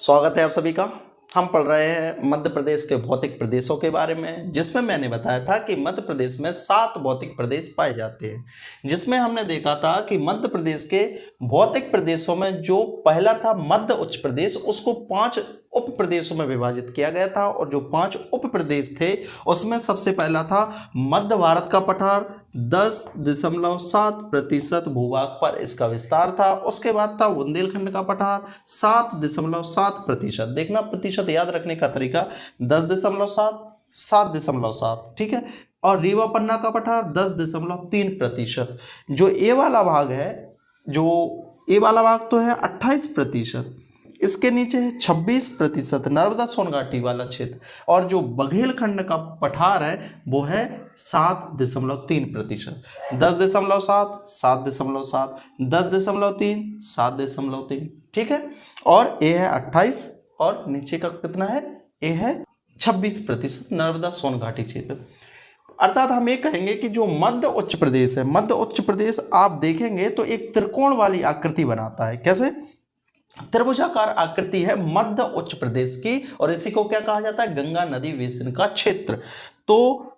स्वागत है आप सभी का। हम पढ़ रहे हैं मध्य प्रदेश के भौतिक प्रदेशों के बारे में, जिसमें मैंने बताया था कि मध्य प्रदेश में 7 भौतिक प्रदेश पाए जाते हैं। जिसमें हमने देखा था कि मध्य प्रदेश के भौतिक प्रदेशों में जो पहला था मध्य उच्च प्रदेश, उसको 5 उप प्रदेशों में विभाजित किया गया था। और जो 5 उप प्रदेश थे उसमें सबसे पहला था मध्य भारत का पठार, 10.7% भूभाग पर इसका विस्तार था। उसके बाद था बुंदेलखंड का पठार, 7.7%। देखना प्रतिशत याद रखने का तरीका 10.7, 7.7, ठीक है। और रीवा पन्ना का पठार 10.3%। जो ए वाला भाग है, तो है 28%। इसके नीचे है 26% नर्मदा सोनघाटी वाला क्षेत्र। और जो बघेलखंड का पठार है वो है 7.3%। 10.7, 7.7, 10.3, 7.3, ठीक है। और ए है 28 और नीचे का कितना है, ए है 26% नर्मदा सोनघाटी क्षेत्र। अर्थात हम ये कहेंगे कि जो मध्य उच्च प्रदेश है, मध्य उच्च प्रदेश आप देखेंगे तो एक त्रिकोण वाली आकृति बनाता है। कैसे? त्रिभुजाकार आकृति है मध्य उच्च प्रदेश की। और इसी को क्या कहा जाता है? गंगा नदी बेसिन का क्षेत्र। तो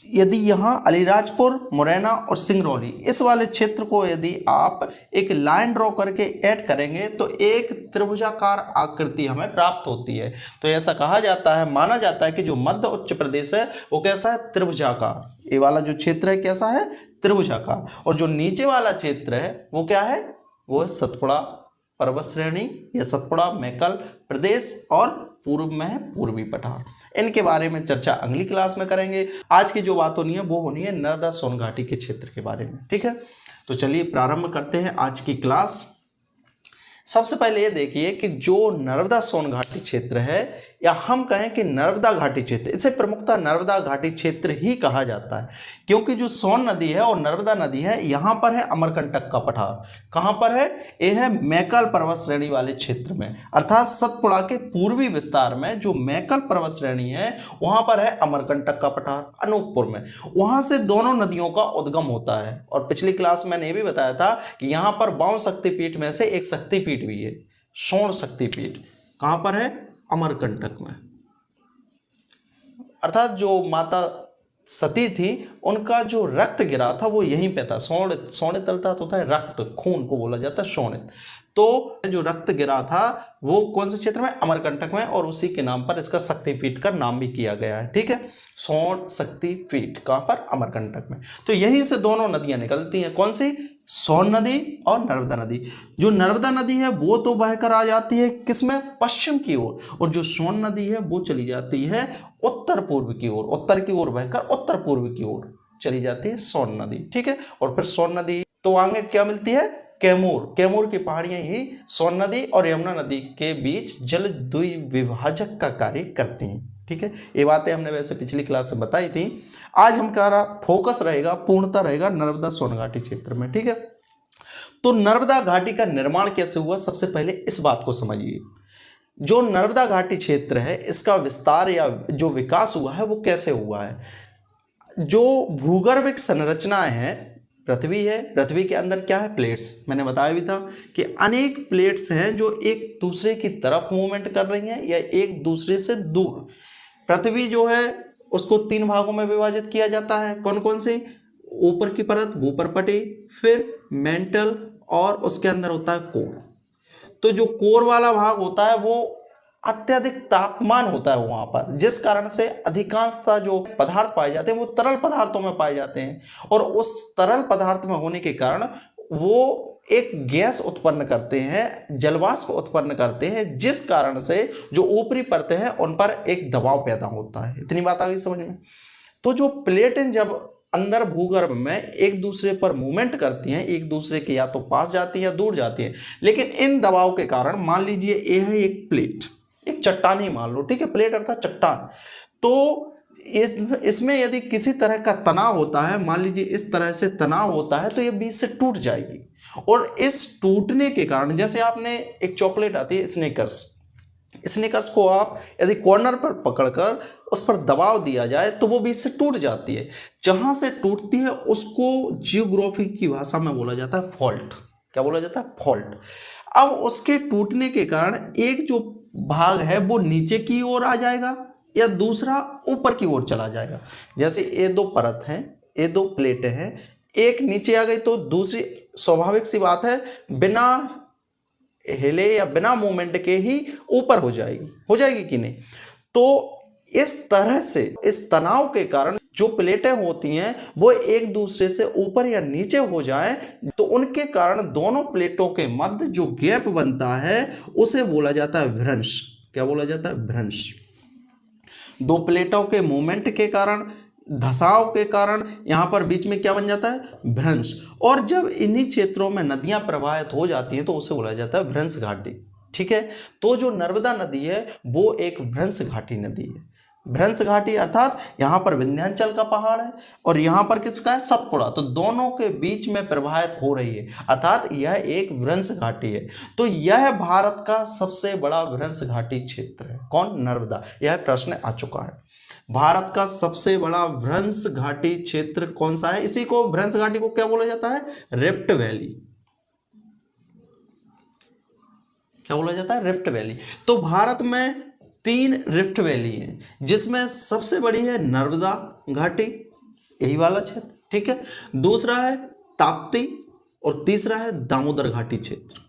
यदि यहाँ अलीराजपुर, मुरैना और सिंगरौली इस वाले क्षेत्र को यदि आप एक लाइन ड्रॉ करके ऐड करेंगे तो एक त्रिभुजाकार आकृति हमें प्राप्त होती है। तो ऐसा कहा जाता है, माना जाता है कि जो मध्य उच्च प्रदेश है वो कैसा है? त्रिभुजाकार। ये वाला जो क्षेत्र है कैसा है? त्रिभुजाकार। और जो नीचे वाला क्षेत्र है वो क्या है? वो सतपुड़ा पर्वत श्रेणी या सतपुड़ा मैकल प्रदेश, और पूर्व में है पूर्वी पठार। इनके बारे में चर्चा अगली क्लास में करेंगे। आज की जो बात होनी है वो होनी है नर्मदा सोनघाटी के क्षेत्र के बारे में, ठीक है। तो चलिए प्रारंभ करते हैं आज की क्लास। सबसे पहले ये देखिए कि जो नर्मदा सोनघाटी क्षेत्र है, या हम कहें कि नर्मदा घाटी क्षेत्र, इसे प्रमुखतः नर्मदा घाटी क्षेत्र ही कहा जाता है। क्योंकि जो सोन नदी है और नर्मदा नदी है, यहाँ पर है अमरकंटक का पठार। कहाँ पर है? ये है मैकल पर्वत श्रेणी वाले क्षेत्र में, अर्थात सतपुड़ा के पूर्वी विस्तार में जो मैकल पर्वत श्रेणी है वहाँ पर है अमरकंटक का पठार, अनूपपुर में। वहाँ से दोनों नदियों का उद्गम होता है। और पिछली क्लास मैंने ये भी बताया था कि यहाँ पर 52 शक्तिपीठ में से एक शक्तिपीठ भी है, स्वर्ण शक्तिपीठ। कहाँ पर है? अमरकंटक में। अर्थात जो माता सती थी उनका जो रक्त गिरा था वो यहीं पे था। शोणित अर्थात होता है रक्त, खून को बोला जाता है शोणित। तो जो रक्त गिरा था वो कौन से क्षेत्र में? अमरकंटक में। और उसी के नाम पर इसका शक्तिपीठ का नाम भी किया गया है, ठीक है। स्वर्ण शक्तिपीठ कहाँ पर? अमरकंटक में। तो यहीं से दोनों नदियां निकलती हैं। कौन सी? सोन नदी और नर्मदा नदी। जो नर्मदा नदी है वो तो बहकर आ जाती है किसमें? पश्चिम की ओर। और जो सोन नदी है वो चली जाती है उत्तर पूर्व की ओर, उत्तर की ओर बहकर उत्तर पूर्व की ओर चली जाती है सोन नदी, ठीक है। और फिर सोन नदी तो आगे क्या मिलती है? कैमूर की पहाड़ियां ही सोन नदी और यमुना नदी के बीच जल द्विविभाजक का कार्य करती हैं, ठीक है। ये बातें हमने वैसे पिछली क्लास में बताई थी। आज हमारा फोकस रहेगा, पूर्णता रहेगा नर्मदा सोनघाटी क्षेत्र में, ठीक है। तो नर्मदा घाटी का निर्माण कैसे हुआ, सबसे पहले इस बात को समझिए। जो नर्मदा घाटी क्षेत्र है इसका विस्तार या जो विकास हुआ है वो कैसे हुआ है? जो भूगर्भिक संरचनाएं हैं, पृथ्वी है, पृथ्वी के अंदर क्या है? प्लेट्स। मैंने बताया भी था कि अनेक प्लेट्स हैं जो एक दूसरे की तरफ मूवमेंट कर रही हैं या एक दूसरे से दूर। पृथ्वी जो है उसको 3 भागों में विभाजित किया जाता है। कौन कौन से? ऊपर की परत भूपर्पटी, फिर मेंटल, और उसके अंदर होता है कोर। तो जो कोर वाला भाग होता है वो अत्यधिक तापमान होता है वहां पर, जिस कारण से अधिकांशतः जो पदार्थ पाए जाते हैं वो तरल पदार्थों में पाए जाते हैं। और उस तरल पदार्थ में होने के कारण वो एक गैस उत्पन्न करते हैं, जलवाष्प उत्पन्न करते हैं, जिस कारण से जो ऊपरी परतें हैं उन पर एक दबाव पैदा होता है। इतनी बात आ गई समझ में? तो जो प्लेटें जब अंदर भूगर्भ में एक दूसरे पर मूवमेंट करती हैं, एक दूसरे के या तो पास जाती हैं या दूर जाती हैं, लेकिन इन दबाव के कारण, मान लीजिए ये है एक प्लेट, एक चट्टान ही मान लो, ठीक है। प्लेट अर्थात चट्टान। तो इसमें यदि किसी तरह का तनाव होता है, मान लीजिए इस तरह से तनाव होता है, तो ये बीच से टूट जाएगी। और इस टूटने के कारण, जैसे आपने एक चॉकलेट आती है स्निकर्स को आप यदि कॉर्नर पर पकड़कर उस पर दबाव दिया जाए तो वो बीच से टूट जाती है। जहां से टूटती है उसको जियोग्राफी की भाषा में बोला जाता है फॉल्ट। क्या बोला जाता है? फॉल्ट। अब उसके टूटने के कारण एक जो भाग है वो नीचे की ओर आ जाएगा या दूसरा ऊपर की ओर चला जाएगा। जैसे ये दो परत हैं, ये दो प्लेटें हैं, एक नीचे आ गई तो दूसरी स्वाभाविक सी बात है बिना हिले या बिना मूवमेंट के ही ऊपर हो जाएगी कि नहीं। तो इस तरह से इस तनाव के कारण जो प्लेटें होती हैं वो एक दूसरे से ऊपर या नीचे हो जाए तो उनके कारण दोनों प्लेटों के मध्य जो गैप बनता है उसे बोला जाता है भ्रंश। क्या बोला जाता है? भ्रंश। दो प्लेटों के मूवमेंट के कारण, धसाव के कारण यहाँ पर बीच में क्या बन जाता है? भ्रंश। और जब इन्हीं क्षेत्रों में नदियां प्रवाहित हो जाती हैं तो उसे बोला जाता है भ्रंश घाटी। ठीक है, तो जो नर्मदा नदी है वो एक भ्रंश घाटी नदी है। भ्रंश घाटी अर्थात यहाँ पर विंध्याचल का पहाड़ है और यहाँ पर किसका है? सतपुड़ा। तो दोनों के बीच में प्रवाहित हो रही है अर्थात यह एक भ्रंश घाटी है। तो यह भारत का सबसे बड़ा भ्रंश घाटी क्षेत्र है। कौन? नर्मदा। यह प्रश्न आ चुका है। भारत का सबसे बड़ा भ्रंश घाटी क्षेत्र कौन सा है? इसी को भ्रंश घाटी को क्या बोला जाता है? Rift valley. क्या बोला जाता है? Rift valley. तो भारत में 3 रिफ्ट वैली है जिसमें सबसे बड़ी है नर्मदा घाटी, यही वाला क्षेत्र। ठीक है, दूसरा है ताप्ती और तीसरा है दामोदर घाटी क्षेत्र।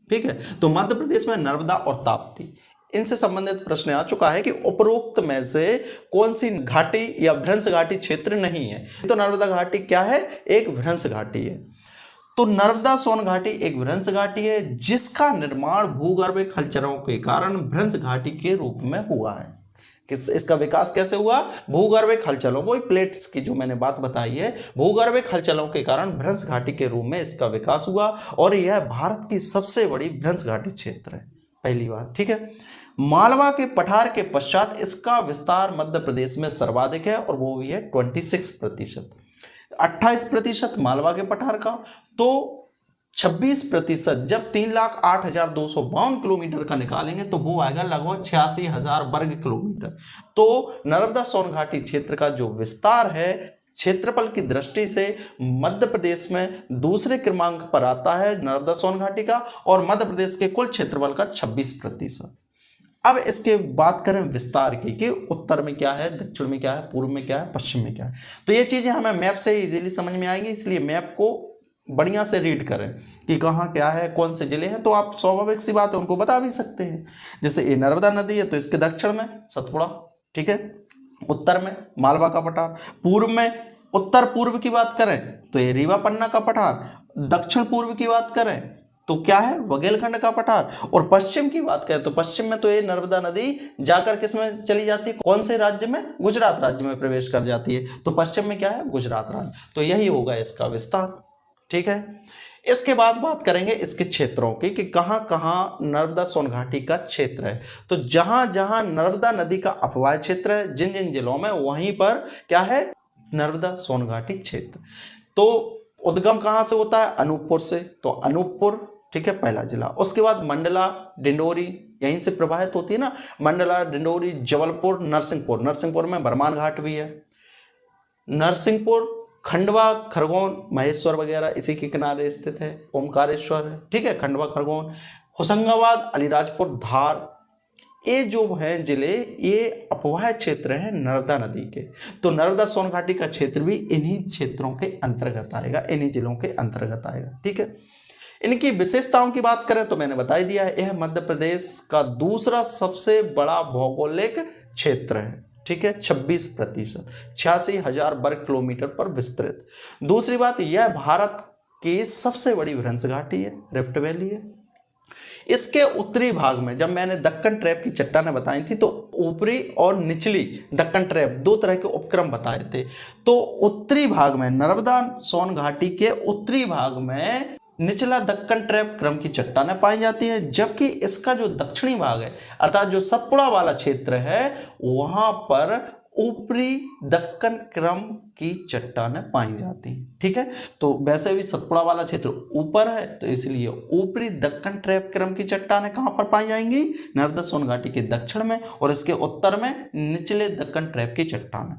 ठीक है, तो मध्य प्रदेश में नर्मदा और ताप्ती, इनसे संबंधित प्रश्न आ चुका है कि उपरोक्त में से कौन सी घाटी या भ्रंश घाटी क्षेत्र नहीं है। तो नर्मदा घाटी क्या है? एक भ्रंश घाटी है। तो नर्मदा सोन घाटी एक भ्रंश घाटी है जिसका निर्माण भूगर्भिक हलचलों के कारण भ्रंश घाटी के रूप में हुआ है। इसका विकास कैसे हुआ? भूगर्भिक हलचलों, वही प्लेट्स की जो मैंने बात बताई है, भूगर्भिक हलचलों के कारण भ्रंश घाटी के रूप में इसका विकास हुआ और यह भारत की सबसे बड़ी भ्रंश घाटी क्षेत्र है। पहली बात। ठीक है, मालवा के पठार के पश्चात इसका विस्तार मध्य प्रदेश में सर्वाधिक है और वो भी है 26%। 28% मालवा के पठार का, तो 26% जब 3,08,252 किलोमीटर का निकालेंगे तो वो आएगा लगभग 86,000 वर्ग किलोमीटर। तो नर्मदा सोन घाटी क्षेत्र का जो विस्तार है क्षेत्रफल की दृष्टि से मध्य प्रदेश में दूसरे क्रमांक पर आता है नर्मदा सोन घाटी का और मध्य प्रदेश के कुल क्षेत्रफल का 26%। अब इसके बात करें विस्तार की कि उत्तर में क्या है, दक्षिण में क्या है, पूर्व में क्या है, पश्चिम में क्या है। तो ये चीजें हमें मैप से इजीली समझ में आएंगी, इसलिए मैप को बढ़िया से रीड करें कि कहाँ क्या है, कौन से जिले हैं, तो आप स्वाभाविक सी बात है उनको बता भी सकते हैं। जैसे ये नर्मदा नदी है तो इसके दक्षिण में सतपुड़ा, ठीक है, उत्तर में मालवा का पठार, पूर्व में उत्तर पूर्व की बात करें तो ये रीवा पन्ना का पठार, दक्षिण पूर्व की बात करें तो क्या है, बघेलखंड का पठार, और पश्चिम की बात करें तो पश्चिम में तो ये नर्मदा नदी जाकर किस में चली जाती है, कौन से राज्य में, गुजरात राज्य में प्रवेश कर जाती है। तो पश्चिम में क्या है, गुजरात राज्य। तो यही होगा इसका विस्तार। ठीक है, इसके बाद बात करेंगे इसके क्षेत्रों की कि कहां कहां नर्मदा सोन घाटी का क्षेत्र है। तो जहां जहां नर्मदा नदी का अपवाय क्षेत्र है, जिन जिन जिलों में, वहीं पर क्या है, नर्मदा सोन घाटी क्षेत्र। तो उद्गम कहां से होता है, अनूपपुर से, तो अनूपपुर, ठीक है, पहला जिला। उसके बाद मंडला, डिंडोरी, यहीं से प्रवाहित होती है ना, मंडला, डिंडोरी, जबलपुर, नरसिंहपुर। नरसिंहपुर में बरमान घाट भी है। नरसिंहपुर, खंडवा, खरगोन, महेश्वर वगैरह इसी के किनारे स्थित है। ओमकारेश्वर है, ठीक है, खंडवा, खरगोन, होशंगाबाद, अलीराजपुर, धार, ये जो है जिले, ये अपवाय क्षेत्र हैं नर्मदा नदी के। तो नर्मदा सोन घाटी का क्षेत्र भी इन्हीं क्षेत्रों के अंतर्गत आएगा, इन्हीं जिलों के अंतर्गत आएगा। ठीक है, इनकी विशेषताओं की बात करें तो मैंने बता ही दिया है, यह मध्य प्रदेश का दूसरा सबसे बड़ा भौगोलिक क्षेत्र है। ठीक है, 26%, 86,000 वर्ग किलोमीटर पर विस्तृत। दूसरी बात, यह भारत की सबसे बड़ी भ्रंश घाटी है, रिफ्ट वैली है। इसके उत्तरी भाग में, जब मैंने दक्कन ट्रैप की चट्टानें बताई थी तो ऊपरी और निचली दक्कन ट्रैप दो तरह के उपक्रम बताए थे। तो उत्तरी भाग में, नर्मदा सोन घाटी के उत्तरी भाग में निचला दक्कन ट्रैप क्रम की चट्टानें पाई जाती है, जबकि इसका जो दक्षिणी भाग है अर्थात जो सतपुड़ा वाला क्षेत्र है, वहां पर ऊपरी दक्कन क्रम की चट्टानें पाई जाती हैं। ठीक है, तो वैसे भी सतपुड़ा वाला क्षेत्र ऊपर है तो इसलिए ऊपरी दक्कन ट्रैप क्रम की चट्टानें कहां पर पाई जाएंगी, नर्मदा सोन घाटी के दक्षिण में, और इसके उत्तर में निचले दक्कन ट्रैप की चट्टानें।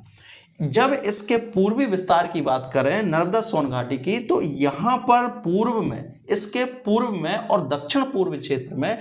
जब इसके पूर्वी विस्तार की बात करें नर्मदा सोन घाटी की, तो यहां पर पूर्व में, इसके पूर्व में और दक्षिण पूर्व क्षेत्र में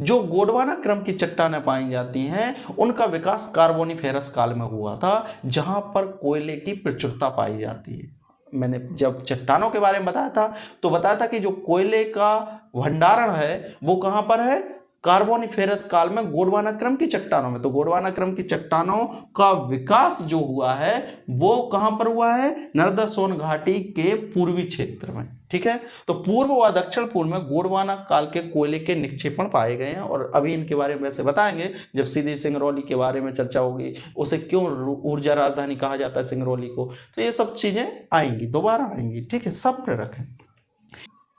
जो गोंडवाना क्रम की चट्टानें पाई जाती हैं उनका विकास कार्बोनिफेरस काल में हुआ था, जहां पर कोयले की प्रचुरता पाई जाती है। मैंने जब चट्टानों के बारे में बताया था तो बताया था कि जो कोयले का भंडारण है वो कहाँ पर है, कार्बोनिफेरस काल में गोंडवाना क्रम की चट्टानों में। तो गोंडवाना क्रम की चट्टानों का विकास जो हुआ है वो कहां पर हुआ है, नर्मदा सोन घाटी के पूर्वी क्षेत्र में। ठीक है, तो पूर्व व दक्षिण पूर्व में गोंडवाना काल के कोयले के निक्षेपण पाए गए हैं, और अभी इनके बारे में वैसे बताएंगे जब सीधी सिंगरौली के बारे में चर्चा होगी, उसे क्यों ऊर्जा राजधानी कहा जाता है सिंगरौली को, तो ये सब चीजें आएंगी, दोबारा आएंगी। ठीक है, सब रखें।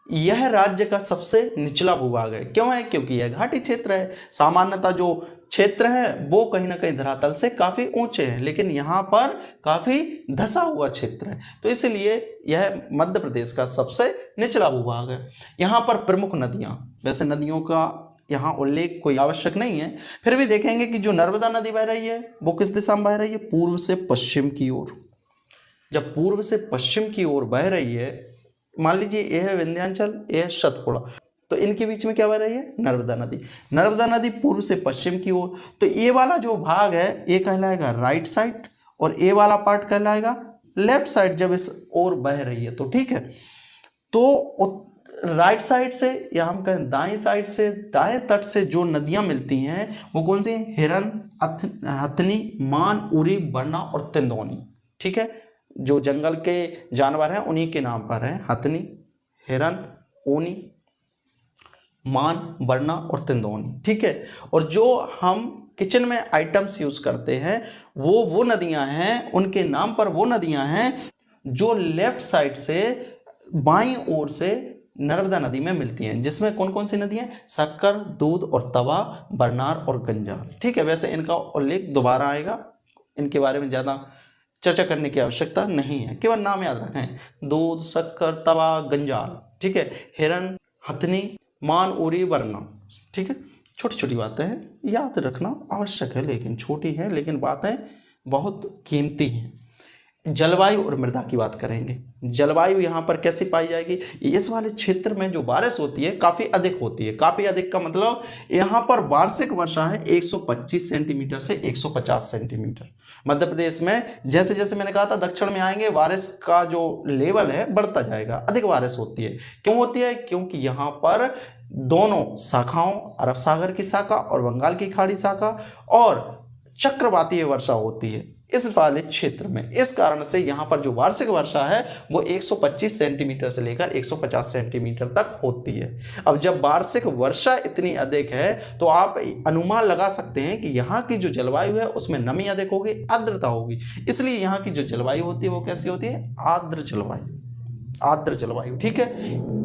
यह राज्य का सबसे निचला भूभाग है। क्यों है, क्योंकि यह घाटी क्षेत्र है। सामान्यतः जो क्षेत्र है वो कहीं ना कहीं धरातल से काफी ऊंचे हैं, लेकिन यहाँ पर काफी धंसा हुआ क्षेत्र है, तो इसलिए यह मध्य प्रदेश का सबसे निचला भूभाग है। यहाँ पर प्रमुख नदियां, वैसे नदियों का यहाँ उल्लेख कोई आवश्यक नहीं है, फिर भी देखेंगे कि जो नर्मदा नदी बह रही है वो किस दिशा में बह रही है, पूर्व से पश्चिम की ओर। जब पूर्व से पश्चिम की ओर बह रही है, मान लीजिए ये है विंध्याचल, ये है सतपुड़ा, तो इनके बीच में क्या बह रही है, नर्मदा नदी। नर्मदा नदी पूर्व से पश्चिम की ओर, तो ये वाला जो भाग है ये कहलाएगा राइट साइड, और ये वाला पार्ट कहलाएगा लेफ्ट साइड जब इस ओर बह रही है तो। ठीक है, तो राइट साइड से या हम कहें दाएं साइड से, दाएं तट से जो नदियां मिलती हैं वो कौन सी, हिरन, हथनी, मान, उरी, बरना और तिंदौनी। ठीक है, जो जंगल के जानवर हैं उन्हीं के नाम पर हैं, हथनी, हिरन, ऊनी, मान, बरना और तिंदौनी। ठीक है, और जो हम किचन में आइटम्स यूज करते हैं वो नदियां हैं, उनके नाम पर वो नदियां हैं जो लेफ्ट साइड से बाईं ओर से नर्मदा नदी में मिलती हैं, जिसमें कौन कौन सी नदियां, शक्कर, दूध और तवा, बरनार और गंजाल। ठीक है, वैसे इनका उल्लेख दोबारा आएगा, इनके बारे में ज़्यादा चर्चा करने की आवश्यकता नहीं है, केवल नाम याद रखें, दूध, शक्कर, तवा, गंजाल। ठीक है, हिरन, हथनी, मान, उरी, बरना। ठीक है, छोटी छोटी बातें हैं, याद रखना आवश्यक है, लेकिन छोटी है लेकिन बातें बहुत कीमती हैं। जलवायु और मृदा की बात करेंगे। जलवायु यहाँ पर कैसी पाई जाएगी, इस वाले क्षेत्र में जो बारिश होती है काफ़ी अधिक होती है। काफ़ी अधिक का मतलब यहाँ पर वार्षिक वर्षा है 125 सेंटीमीटर से 150 सेंटीमीटर। मध्य प्रदेश में जैसे जैसे मैंने कहा था दक्षिण में आएंगे, बारिश का जो लेवल है बढ़ता जाएगा, अधिक बारिश होती है। क्यों होती है, क्योंकि यहाँ पर दोनों शाखाओं, अरब सागर की शाखा और बंगाल की खाड़ी शाखा, और चक्रवातीय वर्षा होती है इस वाले क्षेत्र में। इस कारण से यहाँ पर जो वार्षिक वर्षा है वो 125 सेंटीमीटर से लेकर 150 सेंटीमीटर तक होती है। अब जब वार्षिक वर्षा इतनी अधिक है तो आप अनुमान लगा सकते हैं कि यहाँ की जो जलवायु है उसमें नमी अधिक होगी, आर्द्रता होगी, इसलिए यहाँ की जो जलवायु होती है वो कैसी होती है, आर्द्र जलवायु। आर्द्र जलवायु। ठीक है,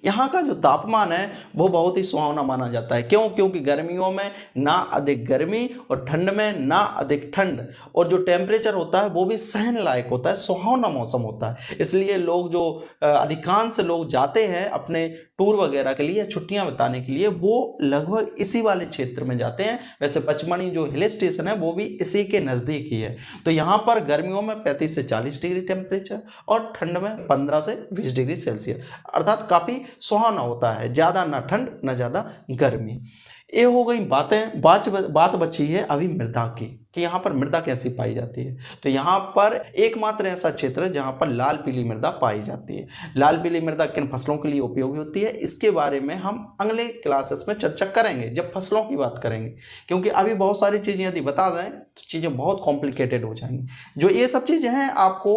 यहाँ का जो तापमान है वो बहुत ही सुहावना माना जाता है। क्यों, क्योंकि गर्मियों में ना अधिक गर्मी और ठंड में ना अधिक ठंड, और जो टेम्परेचर होता है वो भी सहन लायक होता है, सुहावना मौसम होता है। इसलिए लोग जो अधिकांश लोग जाते हैं अपने टूर वगैरह के लिए, छुट्टियां बिताने के लिए, वो लगभग इसी वाले क्षेत्र में जाते हैं। वैसे पचमढ़ी जो हिल स्टेशन है वो भी इसी के नज़दीक ही है। तो यहाँ पर गर्मियों में 35 से 40 डिग्री टेम्परेचर और ठंड में 15 से 20 डिग्री सेल्सियस, अर्थात काफ़ी सुहाना होता है, ज़्यादा ना ठंड ना ज़्यादा गर्मी। ये हो गई बातें। बात बची है अभी मृदा की, कि यहाँ पर मृदा कैसी पाई जाती है। तो यहाँ पर एकमात्र ऐसा क्षेत्र है जहाँ पर लाल पीली मृदा पाई जाती है। लाल पीली मृदा किन फसलों के लिए उपयोगी होती है, इसके बारे में हम अगले क्लासेस में चर्चा करेंगे जब फसलों की बात करेंगे, क्योंकि अभी बहुत सारी चीज़ें यदि बता दें तो चीज़ें बहुत कॉम्प्लिकेटेड हो जाएंगी। जो ये सब चीज़ें हैं आपको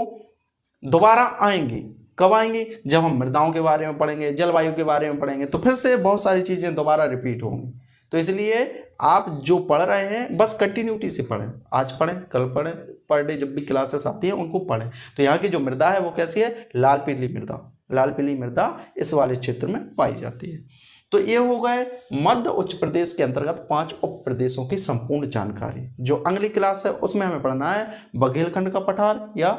दोबारा आएंगी। कब आएंगी, जब हम मृदाओं के बारे में पढ़ेंगे, जलवायु के बारे में पढ़ेंगे, तो फिर से बहुत सारी चीज़ें दोबारा रिपीट होंगी। तो इसलिए आप जो पढ़ रहे हैं बस कंटिन्यूटी से पढ़ें, आज पढ़ें कल पढ़ें, पर डे जब भी क्लासेस आती हैं उनको पढ़ें। तो यहाँ की जो मृदा है वो कैसी है, लाल पीली मृदा। लाल पीली मृदा इस वाले क्षेत्र में पाई जाती है। तो ये हो गए मध्य उच्च प्रदेश के अंतर्गत 5 उप प्रदेशों की संपूर्ण जानकारी। जो अगली क्लास है उसमें हमें पढ़ना है बघेलखंड का पठार या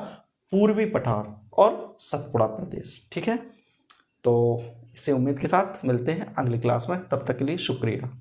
पूर्वी पठार और सतपुड़ा प्रदेश। ठीक है, तो इसे उम्मीद के साथ मिलते हैं अगली क्लास में, तब तक के लिए शुक्रिया।